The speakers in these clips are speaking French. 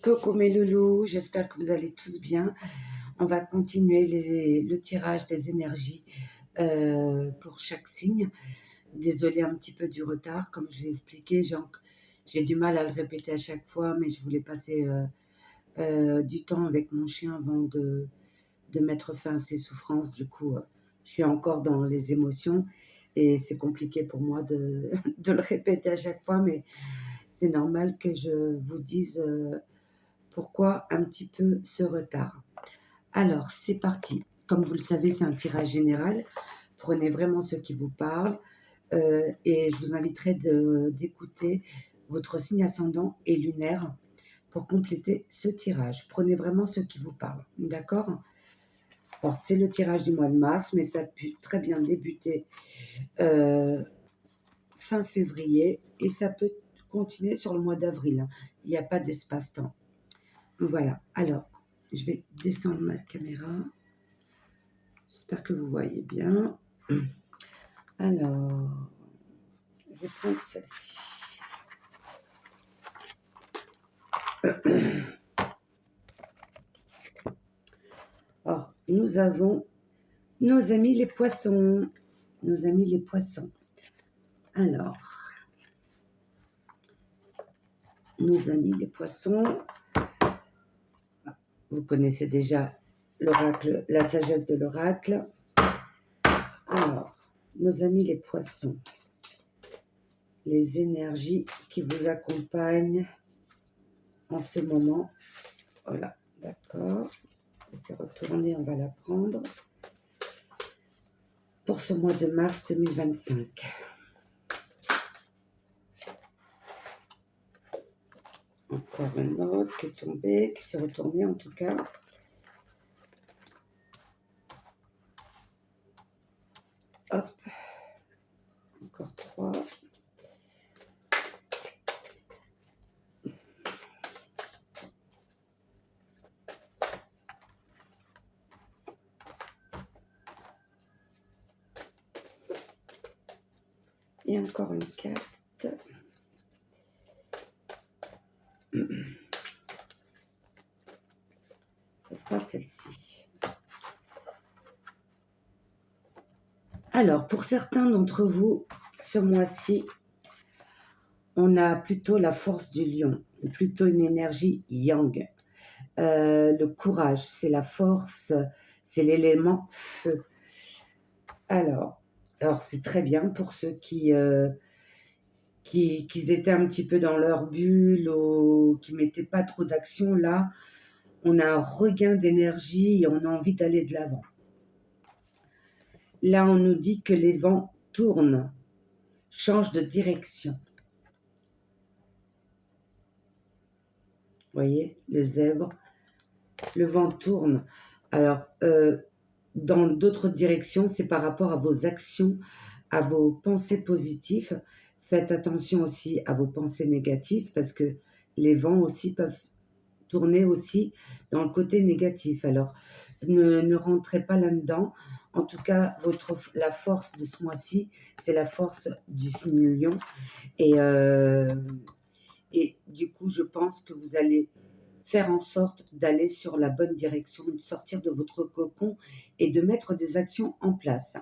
Coucou mes loulous, j'espère que vous allez tous bien. On va continuer le tirage des énergies pour chaque signe. Désolée un petit peu du retard, comme je l'ai expliqué, j'ai du mal à le répéter à chaque fois, mais je voulais passer du temps avec mon chien avant de mettre fin à ses souffrances. Du coup, je suis encore dans les émotions et c'est compliqué pour moi de le répéter à chaque fois, mais c'est normal que je vous dise pourquoi un petit peu ce retard. Alors, c'est parti. Comme vous le savez, c'est un tirage général. Prenez vraiment ce qui vous parle et je vous inviterai d'écouter votre signe ascendant et lunaire pour compléter ce tirage. Prenez vraiment ce qui vous parle, d'accord? Alors, c'est le tirage du mois de mars, mais ça peut très bien débuter fin février et ça peut continuer sur le mois d'avril. Il n'y a pas d'espace-temps. Voilà. Alors, je vais descendre ma caméra. J'espère que vous voyez bien. Alors, je vais prendre celle-ci. Or, nous avons nos amis les poissons. Nos amis les poissons. Alors, nos amis les poissons. Vous connaissez déjà l'oracle, la sagesse de l'oracle. Alors, nos amis les poissons. Les énergies qui vous accompagnent en ce moment. Voilà, d'accord. C'est retourné, on va la prendre. Pour ce mois de mars 2025. Encore une autre qui est tombée, qui s'est retournée en tout cas. Hop. Encore 3. Et encore une 4. Ça sera celle-ci. Alors, pour certains d'entre vous, ce mois-ci, on a plutôt la force du lion, plutôt une énergie yang. Le courage, c'est la force, c'est l'élément feu. Alors c'est très bien pour ceux qui étaient un petit peu dans leur bulle ou qui mettaient pas trop d'action. Là, on a un regain d'énergie et on a envie d'aller de l'avant. Là, on nous dit que les vents tournent, changent de direction. Vous voyez, le zèbre, le vent tourne. Alors, dans d'autres directions, c'est par rapport à vos actions, à vos pensées positives. Faites attention aussi à vos pensées négatives parce que les vents aussi peuvent tourner aussi dans le côté négatif. Alors, ne rentrez pas là-dedans. En tout cas, la force de ce mois-ci, c'est la force du signe lion. Et du coup, je pense que vous allez faire en sorte d'aller sur la bonne direction, de sortir de votre cocon et de mettre des actions en place.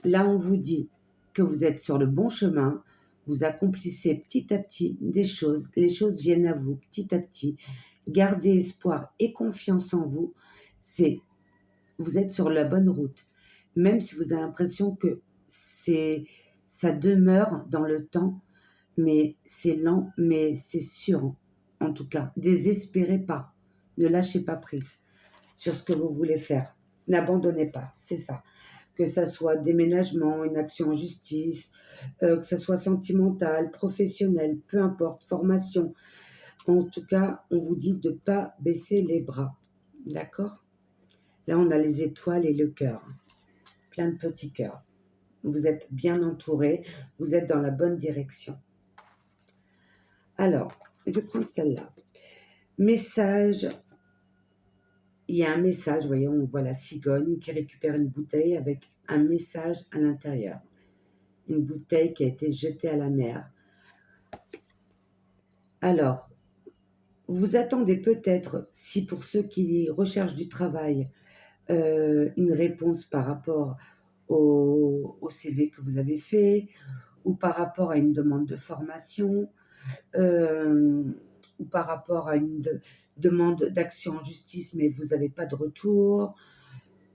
Là, on vous dit que vous êtes sur le bon chemin, vous accomplissez petit à petit des choses, les choses viennent à vous petit à petit. Gardez espoir et confiance en vous, vous êtes sur la bonne route. Même si vous avez l'impression que ça demeure dans le temps, mais c'est lent, mais c'est sûr. En tout cas, désespérez pas, ne lâchez pas prise sur ce que vous voulez faire. N'abandonnez pas, c'est ça. Que ça soit déménagement, une action en justice, que ça soit sentimental, professionnel, peu importe, formation. En tout cas, on vous dit de ne pas baisser les bras. D'accord? Là, on a les étoiles et le cœur. Plein de petits cœurs. Vous êtes bien entouré, vous êtes dans la bonne direction. Alors, je vais prendre celle-là. Message. Il y a un message, vous voyez, on voit la cigogne qui récupère une bouteille avec un message à l'intérieur. Une bouteille qui a été jetée à la mer. Alors, vous attendez peut-être, si pour ceux qui recherchent du travail, une réponse par rapport au CV que vous avez fait, ou par rapport à une demande de formation, euh, ou par rapport à une demande d'action en justice, mais vous n'avez pas de retour.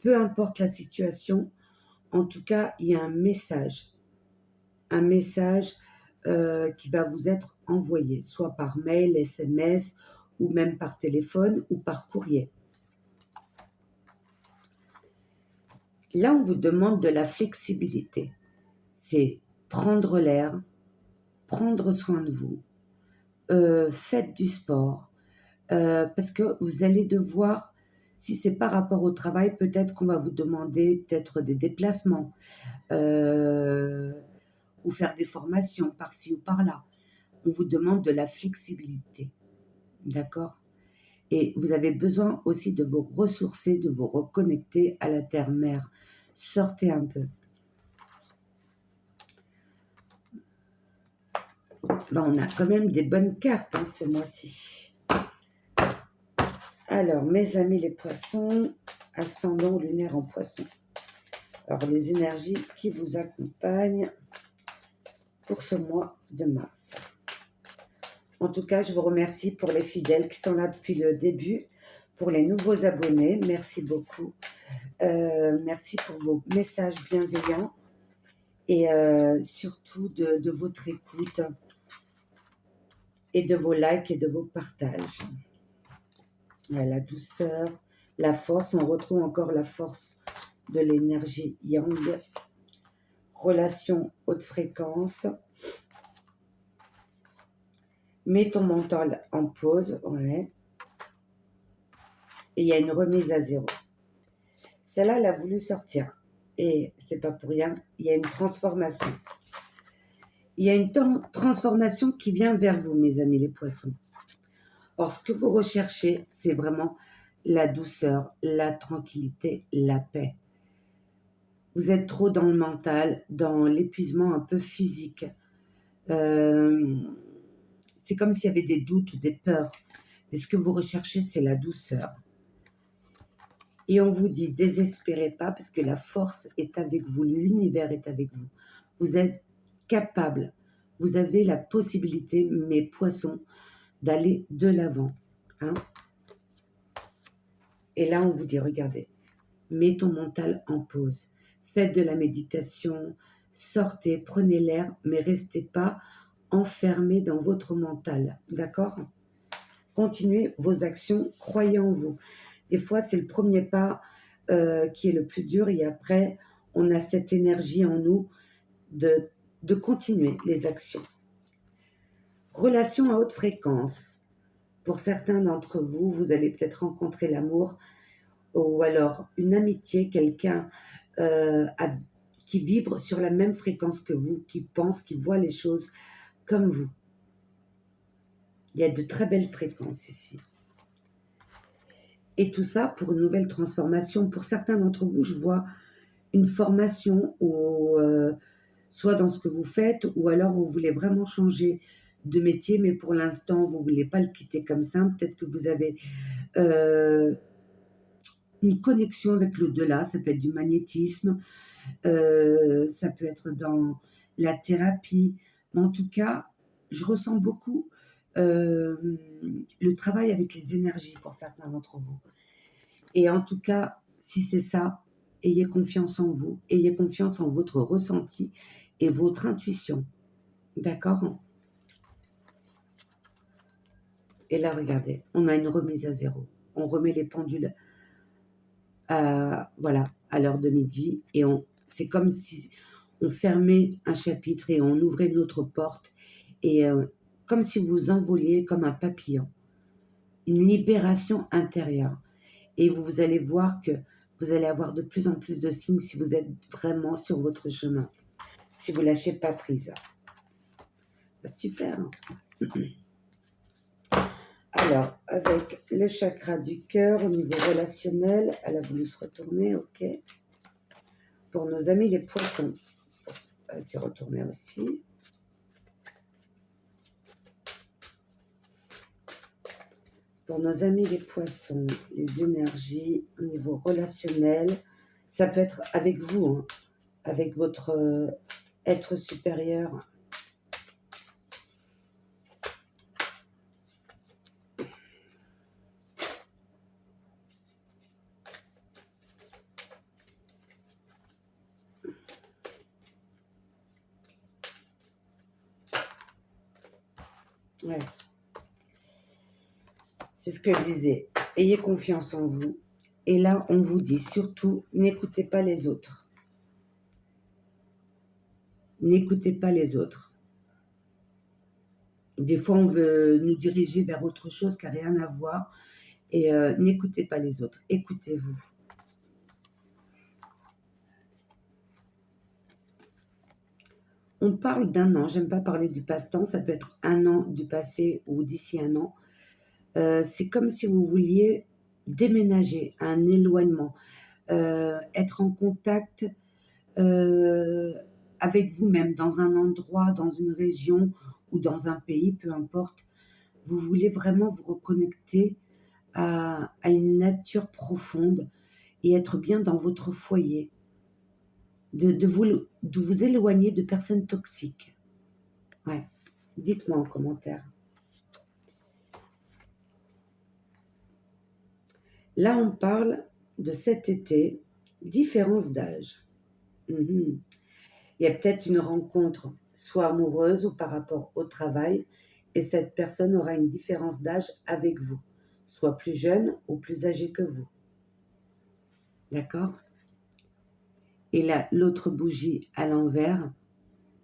Peu importe la situation, en tout cas, il y a un message qui va vous être envoyé, soit par mail, SMS, ou même par téléphone ou par courrier. Là, on vous demande de la flexibilité. C'est prendre l'air, prendre soin de vous, faites du sport, parce que vous allez devoir, si c'est par rapport au travail, peut-être qu'on va vous demander peut-être des déplacements, euh, ou faire des formations par-ci ou par-là. On vous demande de la flexibilité, d'accord? Et vous avez besoin aussi de vous ressourcer, de vous reconnecter à la terre-mère. Sortez un peu. Ben, on a quand même des bonnes cartes ce mois-ci. Alors, mes amis les poissons, ascendant lunaire en poisson. Alors, les énergies qui vous accompagnent pour ce mois de mars. En tout cas, je vous remercie pour les fidèles qui sont là depuis le début. Pour les nouveaux abonnés, merci beaucoup. Merci pour vos messages bienveillants et surtout de votre écoute et de vos likes et de vos partages. La douceur, la force, on retrouve encore la force de l'énergie yang, relation haute fréquence, mets ton mental en pause, ouais. Et il y a une remise à zéro. Celle-là, elle a voulu sortir. Et c'est pas pour rien, il y a une transformation. Il y a une transformation qui vient vers vous, mes amis les poissons. Or, ce que vous recherchez, c'est vraiment la douceur, la tranquillité, la paix. Vous êtes trop dans le mental, dans l'épuisement un peu physique. C'est comme s'il y avait des doutes ou des peurs. Et ce que vous recherchez, c'est la douceur. Et on vous dit, désespérez pas, parce que la force est avec vous, l'univers est avec vous. Vous êtes capable, vous avez la possibilité, mes poissons, d'aller de l'avant. Hein. Et là, on vous dit, regardez, mets ton mental en pause. Faites de la méditation, sortez, prenez l'air, mais restez pas enfermé dans votre mental. D'accord? Continuez vos actions, croyez en vous. Des fois, c'est le premier pas qui est le plus dur et après, on a cette énergie en nous de continuer les actions. Relation à haute fréquence. Pour certains d'entre vous, vous allez peut-être rencontrer l'amour ou alors une amitié, quelqu'un qui vibre sur la même fréquence que vous, qui pense, qui voit les choses comme vous. Il y a de très belles fréquences ici. Et tout ça pour une nouvelle transformation. Pour certains d'entre vous, je vois une formation ou soit dans ce que vous faites ou alors vous voulez vraiment changer de métier, mais pour l'instant, vous ne voulez pas le quitter comme ça. Peut-être que vous avez une connexion avec l'au-delà. Ça peut être du magnétisme, ça peut être dans la thérapie. Mais en tout cas, je ressens beaucoup le travail avec les énergies pour certains d'entre vous. Et en tout cas, si c'est ça, ayez confiance en vous, ayez confiance en votre ressenti et votre intuition. D'accord? Et là, regardez, on a une remise à zéro. On remet les pendules à l'heure de midi et c'est comme si on fermait un chapitre et on ouvrait une autre porte et comme si vous envoliez comme un papillon. Une libération intérieure. Et vous allez voir que vous allez avoir de plus en plus de signes si vous êtes vraiment sur votre chemin. Si vous ne lâchez pas prise. Super. Alors, avec le chakra du cœur au niveau relationnel, elle a voulu se retourner, ok. Pour nos amis les poissons, elle s'est retournée aussi. Pour nos amis les poissons, les énergies au niveau relationnel, ça peut être avec vous, hein, avec votre être supérieur. Ouais. C'est ce que je disais. Ayez confiance en vous. Et là, on vous dit surtout, n'écoutez pas les autres. N'écoutez pas les autres. Des fois, on veut nous diriger vers autre chose qui n'a rien à voir. Et n'écoutez pas les autres. Écoutez-vous. On parle d'un an. J'aime pas parler du passe-temps. Ça peut être un an du passé ou d'ici un an. C'est comme si vous vouliez déménager, un éloignement, être en contact avec vous-même, dans un endroit, dans une région ou dans un pays, peu importe. Vous voulez vraiment vous reconnecter à une nature profonde et être bien dans votre foyer, de vous éloigner de personnes toxiques. Ouais, dites-moi en commentaire. Là, on parle de cet été, différence d'âge. Il y a peut-être une rencontre, soit amoureuse ou par rapport au travail, et cette personne aura une différence d'âge avec vous, soit plus jeune ou plus âgée que vous. D'accord? Et là, l'autre bougie à l'envers,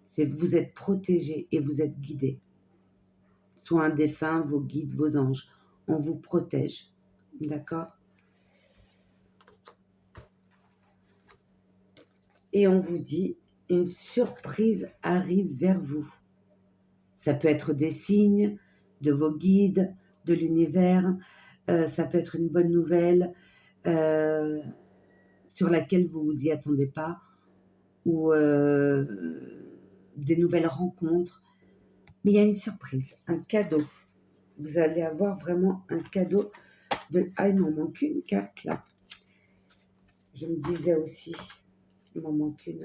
c'est vous êtes protégé et vous êtes guidé. Soit un défunt, vos guides, vos anges, on vous protège. D'accord? Et on vous dit, une surprise arrive vers vous. Ça peut être des signes de vos guides, de l'univers, ça peut être une bonne nouvelle sur laquelle vous ne vous y attendez pas, ou des nouvelles rencontres. Mais il y a une surprise, un cadeau. Vous allez avoir vraiment un cadeau de... Ah, il m'en manque une carte là. Je me disais aussi, il m'en manque une.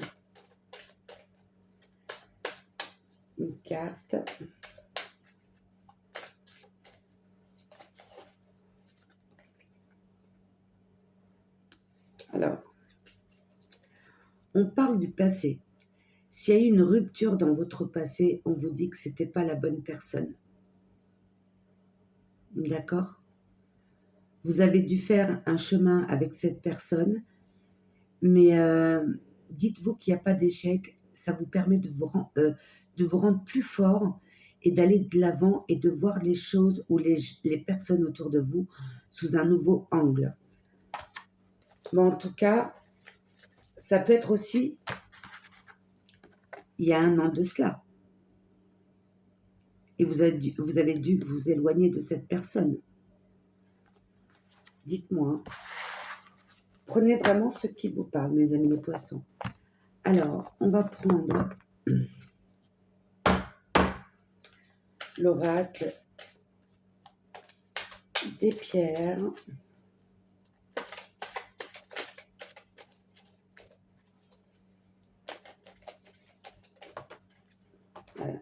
Une carte. Alors, on parle du passé. S'il y a eu une rupture dans votre passé, on vous dit que ce n'était pas la bonne personne. D'accord? Vous avez dû faire un chemin avec cette personne, mais dites-vous qu'il n'y a pas d'échec. Ça vous permet de vous rendre plus fort et d'aller de l'avant et de voir les choses ou les personnes autour de vous sous un nouveau angle. Mais en tout cas, ça peut être aussi il y a un an de cela. Et vous avez dû vous éloigner de cette personne. Dites-moi. Prenez vraiment ce qui vous parle, mes amis les poissons. Alors, on va prendre l'oracle des pierres. Voilà.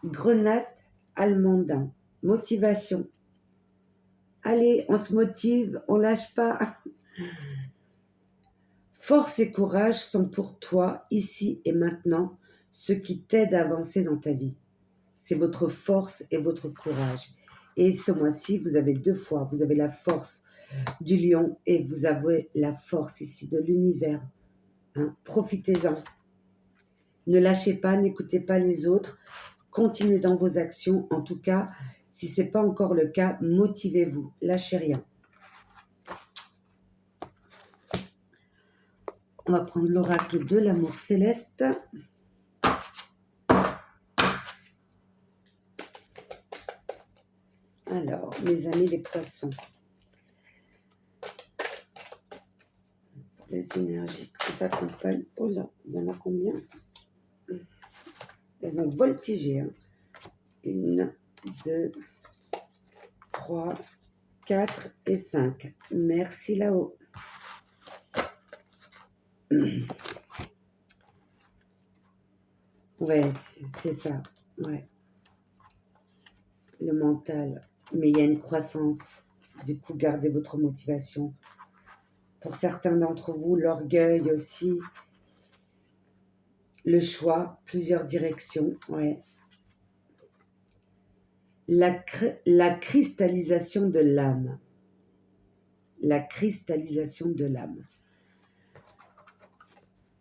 Grenade almandin. Motivation. Allez, on se motive, on lâche pas. Force et courage sont pour toi, ici et maintenant, ce qui t'aide à avancer dans ta vie. C'est votre force et votre courage. Et ce mois-ci, vous avez 2 fois. Vous avez la force du lion et vous avez la force ici de l'univers. Hein? Profitez-en. Ne lâchez pas, n'écoutez pas les autres. Continuez dans vos actions. En tout cas, si ce n'est pas encore le cas, motivez-vous. Lâchez rien. On va prendre l'oracle de l'amour céleste. Alors, mes amis les poissons. Les énergies qui vous accompagnent. Oh là, il y en a combien? Elles ont voltigé. Hein. 1, 2, 3, 4 et 5. Merci là-haut. Ouais, c'est ça. Ouais. Le mental. Mais il y a une croissance. Du coup, gardez votre motivation. Pour certains d'entre vous, l'orgueil aussi. Le choix, plusieurs directions. Ouais. La cristallisation de l'âme. La cristallisation de l'âme.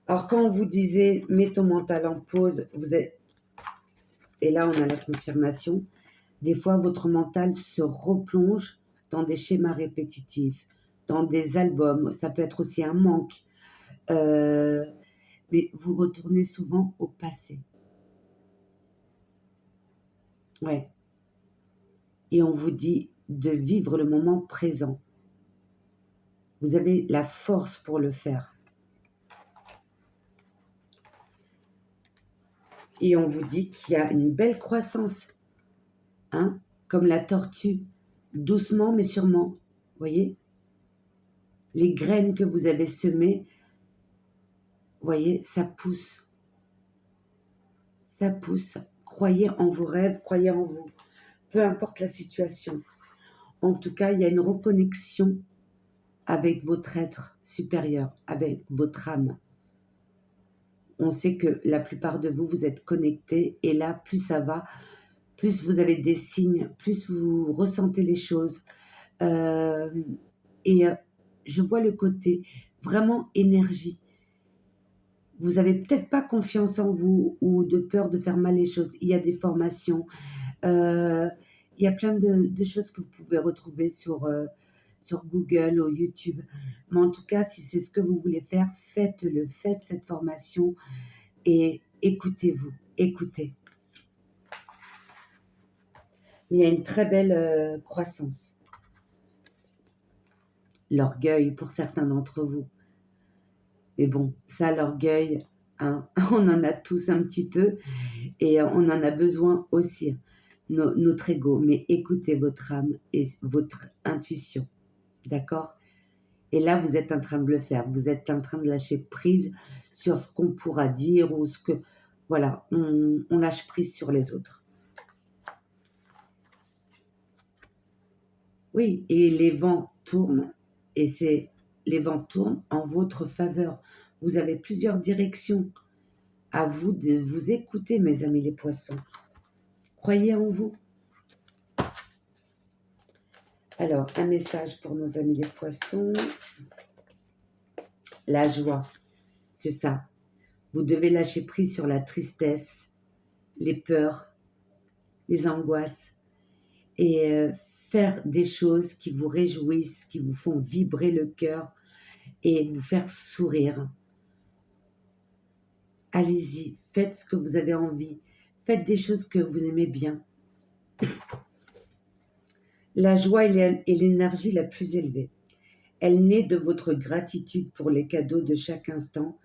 Alors, quand on vous disait « mets ton mental en pause », vous êtes... Et là, on a la confirmation. Des fois, votre mental se replonge dans des schémas répétitifs, dans des albums. Ça peut être aussi un manque. Mais vous retournez souvent au passé. Ouais. Et on vous dit de vivre le moment présent. Vous avez la force pour le faire. Et on vous dit qu'il y a une belle croissance. Hein, comme la tortue. Doucement mais sûrement. Vous voyez? Les graines que vous avez semées, vous voyez, ça pousse. Ça pousse. Croyez en vos rêves, croyez en vous. Peu importe la situation. En tout cas, il y a une reconnexion avec votre être supérieur, avec votre âme. On sait que la plupart de vous, vous êtes connectés et là, plus ça va, plus vous avez des signes, plus vous ressentez les choses. Je vois le côté vraiment énergie. Vous n'avez peut-être pas confiance en vous ou de peur de faire mal les choses. Il y a des formations. Il y a plein de choses que vous pouvez retrouver sur Google ou YouTube. Mais en tout cas, si c'est ce que vous voulez faire, faites-le. Faites cette formation et écoutez-vous. Écoutez. Il y a une très belle croissance. L'orgueil pour certains d'entre vous. Mais bon, ça, l'orgueil, hein, on en a tous un petit peu et on en a besoin aussi, notre ego. Mais écoutez votre âme et votre intuition, d'accord? Et là, vous êtes en train de le faire. Vous êtes en train de lâcher prise sur ce qu'on pourra dire ou ce que... Voilà, on lâche prise sur les autres. Oui, et les vents tournent et les vents tournent en votre faveur. Vous avez plusieurs directions. À vous de vous écouter, mes amis les poissons. Croyez en vous. Alors, un message pour nos amis les poissons. La joie, c'est ça. Vous devez lâcher prise sur la tristesse, les peurs, les angoisses et faire des choses qui vous réjouissent, qui vous font vibrer le cœur et vous faire sourire. Allez-y, faites ce que vous avez envie. Faites des choses que vous aimez bien. La joie est l'énergie la plus élevée. Elle naît de votre gratitude pour les cadeaux de chaque instant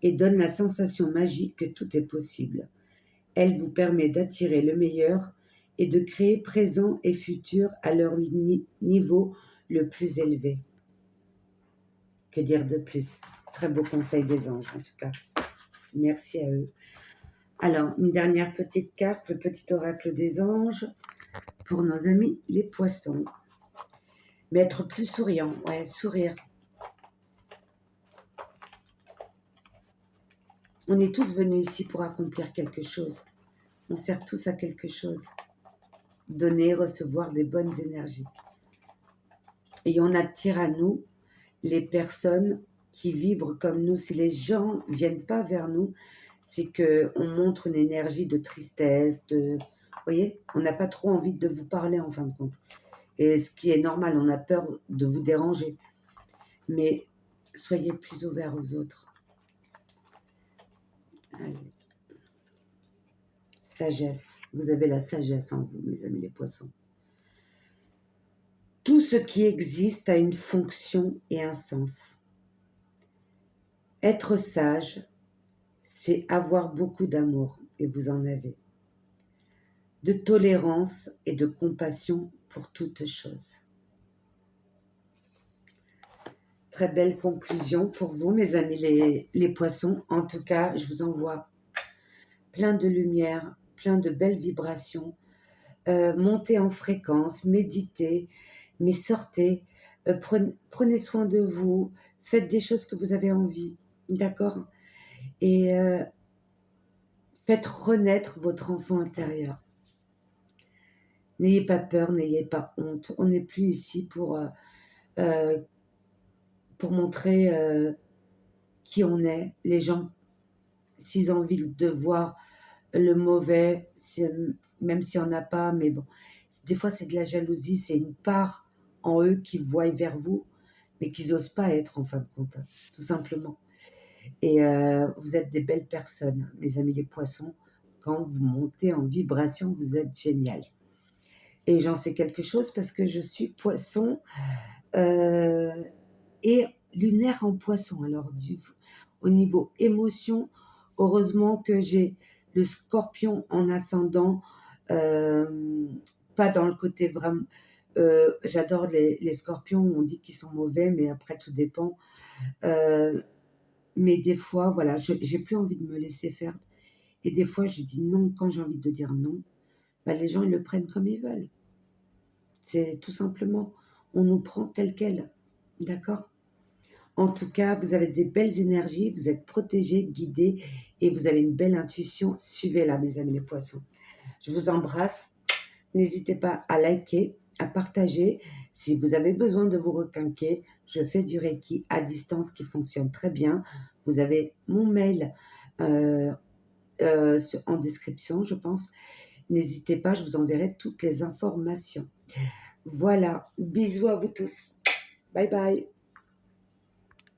et donne la sensation magique que tout est possible. Elle vous permet d'attirer le meilleur et de créer présent et futur à leur niveau le plus élevé. Que dire de plus? Très beau conseil des anges en tout cas. Merci à eux. Alors, une dernière petite carte, le petit oracle des anges pour nos amis les poissons. Mais être plus souriant, ouais, sourire. On est tous venus ici pour accomplir quelque chose. On sert tous à quelque chose. Donner, recevoir des bonnes énergies. Et on attire à nous les personnes qui vibrent comme nous. Si les gens ne viennent pas vers nous, c'est qu'on montre une énergie de tristesse, de... Vous voyez, on n'a pas trop envie de vous parler en fin de compte. Et ce qui est normal, on a peur de vous déranger. Mais soyez plus ouverts aux autres. Allez. Sagesse. Vous avez la sagesse en vous, mes amis les poissons. Tout ce qui existe a une fonction et un sens. Être sage, c'est avoir beaucoup d'amour, et vous en avez. De tolérance et de compassion pour toute chose. Très belle conclusion pour vous, mes amis les poissons. En tout cas, je vous envoie plein de lumière, plein de belles vibrations. Montez en fréquence, méditez, mais sortez, prenez soin de vous, faites des choses que vous avez envie, d'accord? Et faites renaître votre enfant intérieur. N'ayez pas peur, n'ayez pas honte. On n'est plus ici pour montrer qui on est. Les gens, s'ils ont envie de voir le mauvais, même s'il n'y en a pas, mais bon, des fois c'est de la jalousie, c'est une part en eux qui voient vers vous, mais qu'ils n'osent pas être en fin de compte, tout simplement. Et vous êtes des belles personnes, mes amis les poissons. Quand vous montez en vibration, vous êtes génial. Et j'en sais quelque chose parce que je suis poisson et lunaire en poisson. Alors, au niveau émotion, heureusement que j'ai le scorpion en ascendant, pas dans le côté vraiment. J'adore les scorpions, on dit qu'ils sont mauvais, mais après tout dépend. Mais des fois, voilà, j'ai plus envie de me laisser faire. Et des fois, je dis non quand j'ai envie de dire non. Bah, les gens, ils le prennent comme ils veulent. C'est tout simplement, on nous prend tel quel. D'accord? En tout cas, vous avez des belles énergies, vous êtes protégés, guidés et vous avez une belle intuition. Suivez-la, mes amis les poissons. Je vous embrasse. N'hésitez pas à liker, à partager. Si vous avez besoin de vous requinquer, je fais du Reiki à distance qui fonctionne très bien. Vous avez mon mail en description, je pense. N'hésitez pas, je vous enverrai toutes les informations. Voilà, bisous à vous tous. Bye bye.